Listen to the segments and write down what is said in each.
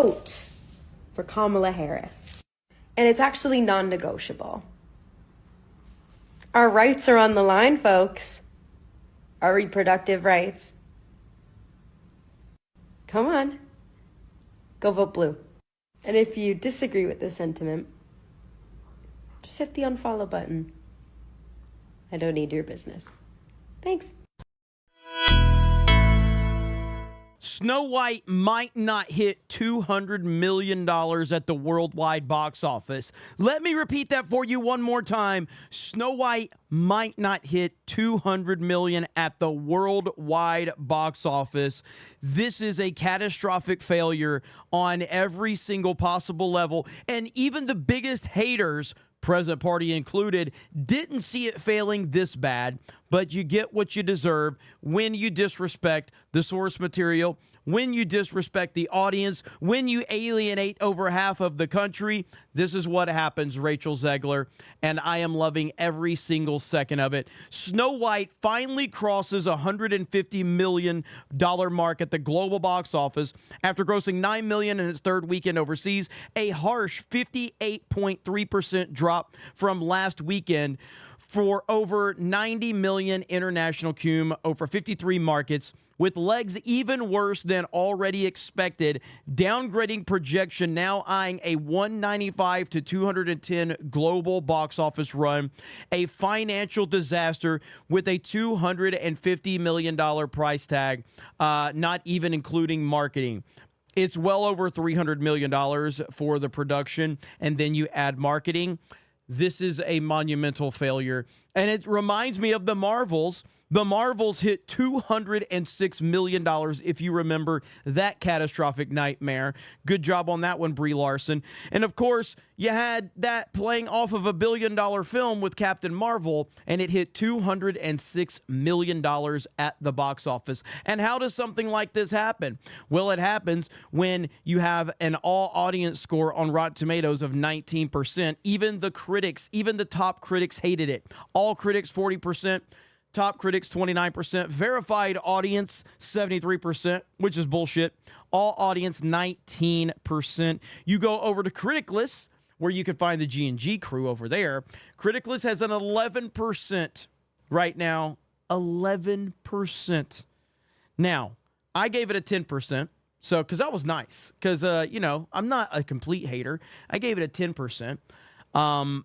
vote for Kamala Harris. And it's actually non-negotiable. Our rights are on the line, folks. Our reproductive rights. Come on. Go vote blue. And if you disagree with this sentiment, just hit the unfollow button. I don't need your business. Thanks. Snow White might not hit $200 million at the worldwide box office. Let me repeat that for you one more time. Snow White might not hit $200 million at the worldwide box office. This is a catastrophic failure on every single possible level. And even the biggest haters, present party included, didn't see it failing this bad. But you get what you deserve when you disrespect the source material, when you disrespect the audience, when you alienate over half of the country. This is what happens, Rachel Zegler, and I am loving every single second of it. Snow White finally crosses $150 million mark at the global box office after grossing $9 million in its third weekend overseas, a harsh 58.3% drop from last weekend, for over 90 million international cum over 53 markets, with legs even worse than already expected. Downgrading projection now eyeing a 195 to 210 global box office run, a financial disaster with a $250 million price tag, not even including marketing. It's well over $300 million for the production, and then you add marketing. This is a monumental failure. And it reminds me of the Marvels. The Marvels hit $206 million, if you remember that catastrophic nightmare. Good job on that one, Brie Larson. And of course, you had that playing off of a $1 billion film with Captain Marvel, and it hit $206 million at the box office. And how does something like this happen? Well, it happens when you have an all-audience score on Rotten Tomatoes of 19%. Even the critics, even the top critics hated it. All critics, 40%. Top critics, 29%. Verified audience, 73%, which is bullshit. All audience, 19%. You go over to Criticlist, where you can find the G&G crew over there. Criticlist has an 11% right now. 11%. Now, I gave it a 10%. So, because that was nice. Because, I'm not a complete hater. I gave it a 10%.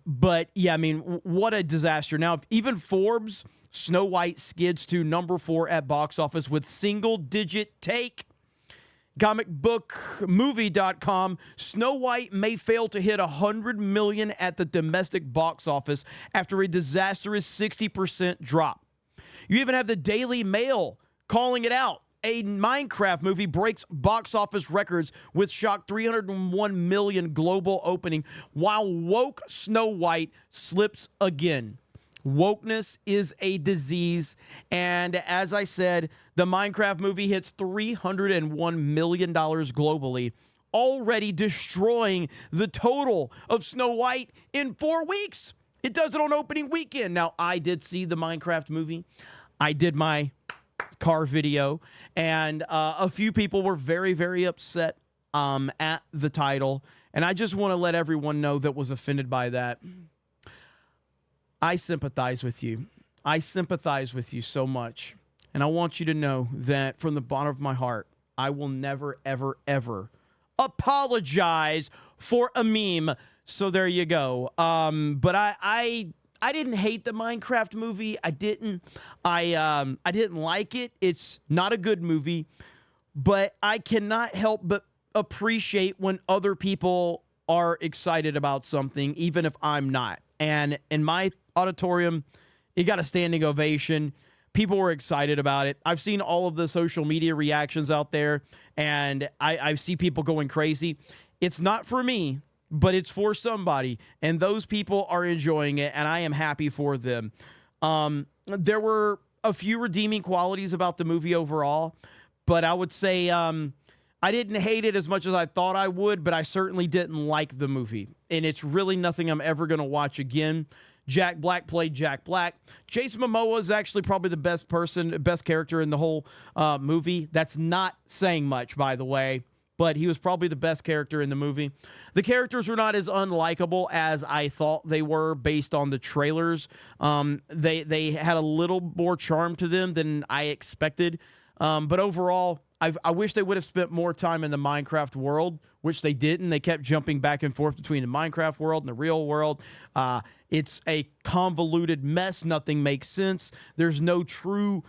But, yeah, I mean, what a disaster. Now, even Forbes, Snow White skids to number 4 at box office with single-digit take. Comicbookmovie.com, Snow White may fail to hit $100 million at the domestic box office after a disastrous 60% drop. You even have the Daily Mail calling it out. A Minecraft movie breaks box office records with shock $301 million global opening, while woke Snow White slips again. Wokeness is a disease, and as I said, the Minecraft movie hits $301 million globally, already destroying the total of Snow White in 4 weeks. It does it on opening weekend. Now, I did see the Minecraft movie. I did my car video, and a few people were very, very upset at the title, and I just want to let everyone know that was offended by that. I sympathize with you. I sympathize with you so much. And I want you to know that from the bottom of my heart, I will never, ever, ever apologize for a meme. So there you go. But I didn't hate the Minecraft movie. I didn't like it. It's not a good movie. But I cannot help but appreciate when other people are excited about something, even if I'm not. And in my auditorium, it got a standing ovation. People were excited about it. I've seen all of the social media reactions out there, and I see people going crazy. It's not for me, but it's for somebody, and those people are enjoying it, and I am happy for them. There were a few redeeming qualities about the movie overall, but I would say I didn't hate it as much as I thought I would, but I certainly didn't like the movie. And it's really nothing I'm ever going to watch again. Jack Black played Jack Black. Jason Momoa is actually probably the best character in the whole movie. That's not saying much, by the way. but he was probably the best character in the movie. The characters were not as unlikable as I thought they were based on the trailers. They had a little more charm to them than I expected. But overall, I wish they would have spent more time in the Minecraft world, which they didn't. They kept jumping back and forth between the Minecraft world and the real world. It's a convoluted mess. Nothing makes sense. There's no true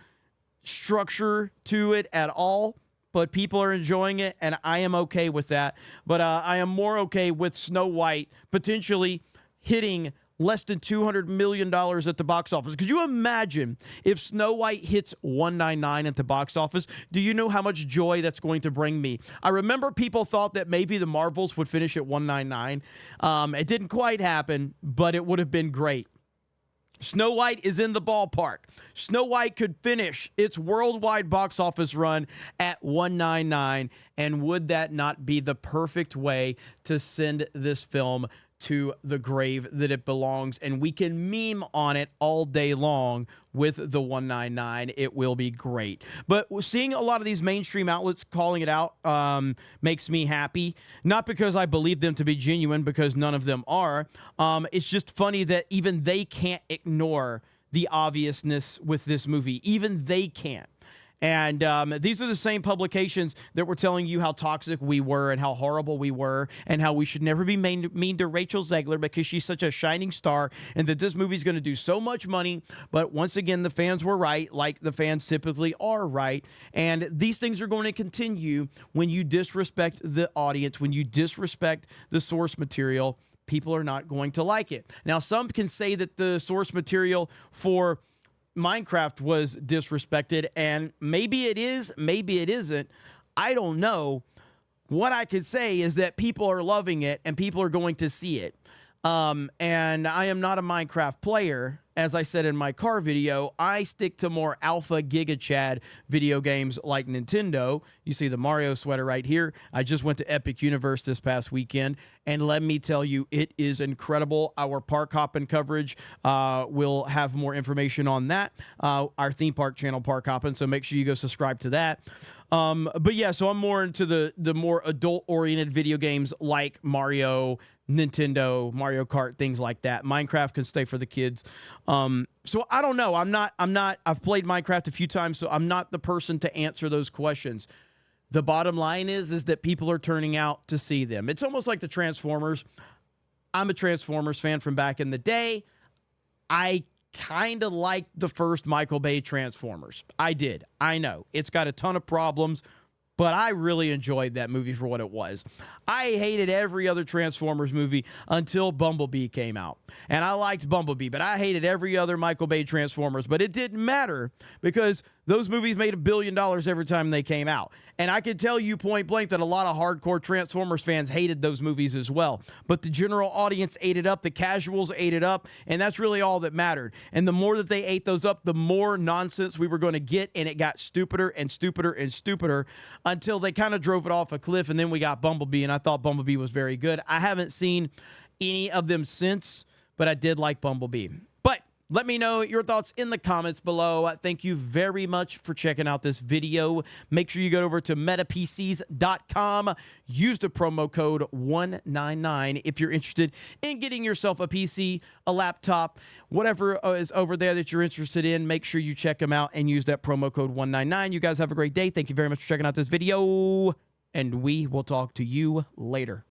structure to it at all. But people are enjoying it, and I am okay with that. But I am more okay with Snow White potentially hitting less than $200 million at the box office. Could you imagine if Snow White hits 199 at the box office? Do you know how much joy that's going to bring me? I remember people thought that maybe the Marvels would finish at 199. It didn't quite happen, but it would have been great. Snow White is in the ballpark. Snow White could finish its worldwide box office run at 199, and would that not be the perfect way to send this film to the grave that it belongs? And we can meme on it all day long with the 199. It will be great. But seeing a lot of these mainstream outlets calling it out makes me happy. Not because I believe them to be genuine, because none of them are. It's just funny that even they can't ignore the obviousness with this movie. Even they can't. And these are the same publications that were telling you how toxic we were and how horrible we were and how we should never be mean to Rachel Zegler because she's such a shining star and that this movie's going to do so much money. But once again, the fans were right, like the fans typically are right. And these things are going to continue when you disrespect the audience, when you disrespect the source material. People are not going to like it. Now, some can say that the source material for Minecraft was disrespected, and maybe it is, maybe it isn't. I don't know. What I could say is that people are loving it and people are going to see it. And I am not a Minecraft player. As I said in my car video, I stick to more alpha Giga Chad video games like Nintendo. You see the Mario sweater right here. I just went to Epic Universe this past weekend, and let me tell you, it is incredible. Our park hopping coverage will have more information on that. Our theme park channel, Park Hopping, so make sure you go subscribe to that. But yeah, so I'm more into the more adult-oriented video games like Mario, Nintendo, Mario Kart, things like that. Minecraft can stay for the kids. So I don't know. I've played Minecraft a few times, so I'm not the person to answer those questions. The bottom line is that people are turning out to see them. It's almost like the Transformers. I'm a Transformers fan from back in the day. I kind of liked the first Michael Bay Transformers. I did. I know. It's got a ton of problems, but I really enjoyed that movie for what it was. I hated every other Transformers movie until Bumblebee came out. And I liked Bumblebee, but I hated every other Michael Bay Transformers. But it didn't matter because those movies made $1 billion every time they came out. And I can tell you point blank that a lot of hardcore Transformers fans hated those movies as well. But the general audience ate it up, the casuals ate it up, and that's really all that mattered. And the more that they ate those up, the more nonsense we were going to get, and it got stupider and stupider and stupider until they kind of drove it off a cliff, and then we got Bumblebee, and I thought Bumblebee was very good. I haven't seen any of them since, but I did like Bumblebee. But let me know your thoughts in the comments below. Thank you very much for checking out this video. Make sure you go over to metapcs.com. Use the promo code 199 if you're interested in getting yourself a PC, a laptop, whatever is over there that you're interested in. Make sure you check them out and use that promo code 199. You guys have a great day. Thank you very much for checking out this video, and we will talk to you later.